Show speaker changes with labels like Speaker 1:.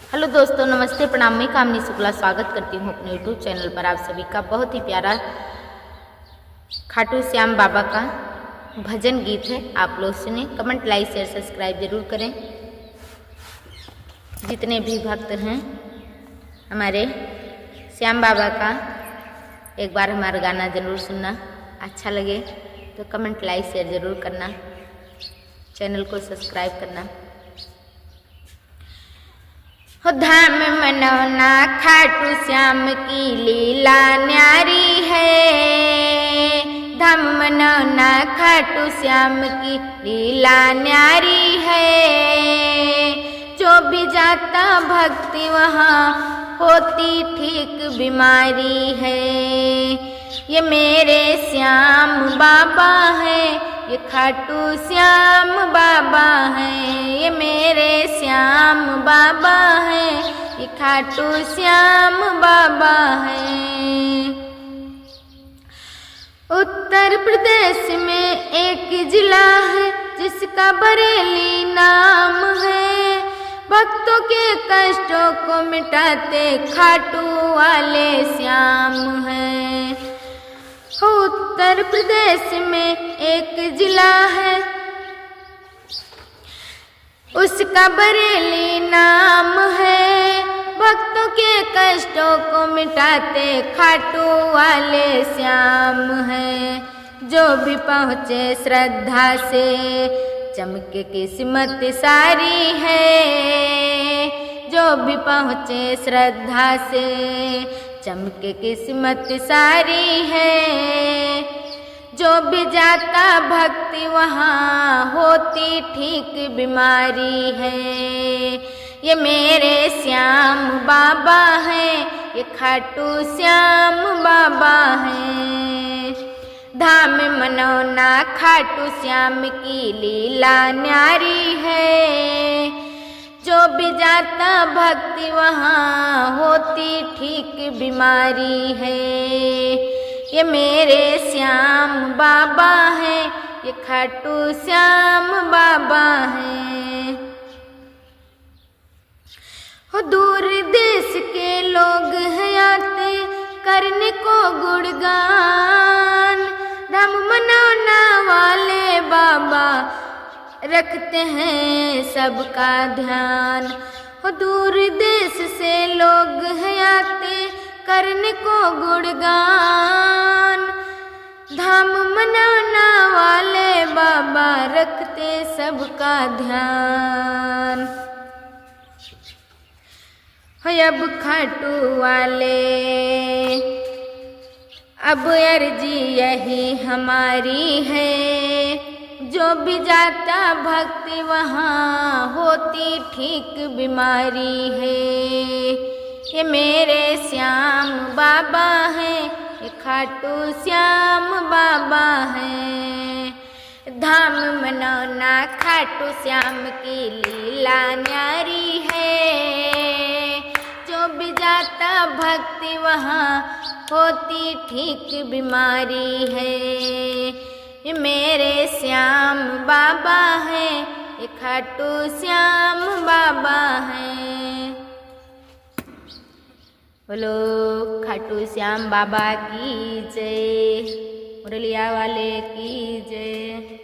Speaker 1: Hello दोस्तों, नमस्ते, प्रणाम। मैं कामनी शुक्ला स्वागत करती हूँ अपने यूट्यूब चैनल पर आप सभी का। बहुत ही प्यारा खाटू श्याम बाबा का भजन गीत है, आप लोग सुने। कमेंट, लाइक, शेयर, सब्सक्राइब जरूर करें। जितने भी भक्त हैं हमारे श्याम बाबा का, एक बार हमारा गाना जरूर सुनना। अच्छा लगे तो कमेंट, लाइक, शेयर जरूर करना, चैनल को सब्सक्राइब करना। हो धाम मनौना खाटू श्याम की लीला न्यारी है। धाम मनौना खाटू श्याम की लीला न्यारी है। जो भी जाता भक्ति वहाँ होती ठीक बीमारी है। ये मेरे श्याम बाबा है, ये खाटू श्याम बाबा है। ये मेरे श्याम बाबा है, ये खाटू श्याम बाबा है। उत्तर प्रदेश में एक जिला है जिसका बरेली नाम है। भक्तों के कष्टों को मिटाते खाटू वाले श्याम हैं। उत्तर प्रदेश में एक जिला है, उसका बरेली नाम है। भक्तों के कष्टों को मिटाते खाटू वाले श्याम हैं। जो भी पहुँचे श्रद्धा से चमके किस्मत सारी है। जो भी पहुँचे श्रद्धा से चमके किस्मत सारी है। जो भी जाता भक्ति वहाँ होती ठीक बीमारी है। ये मेरे श्याम बाबा है, ये खाटू श्याम बाबा है। धाम मनौना खाटू श्याम की लीला न्यारी है। जो भी जाता भक्ति वहाँ होती ठीक बीमारी है। ये मेरे श्याम बाबा है, ये खाटू श्याम बाबा है। हो दूर देश के लोग हैं आते करने को गुणगान। धाम मनौना वाले बाबा रखते हैं सबका ध्यान। हो दूर देश से लोग हैं आते करने को गुणगान। धाम मनौना वाले बाबा रखते सबका ध्यान। हो अब खाटू वाले अब अर्जी यही हमारी है। जो भी जाता भक्ति वहाँ होती ठीक बीमारी है। ये मेरे श्याम बाबा है, ये खाटू श्याम बाबा है। धाम मनौना खाटू श्याम की लीला न्यारी है। जो भी जाता भक्ति वहाँ होती ठीक बीमारी है। ये मेरे श्याम बाबा है, ये खाटू श्याम बाबा है। बोलो खाटू श्याम बाबा की जय, मुरलिया वाले की जय।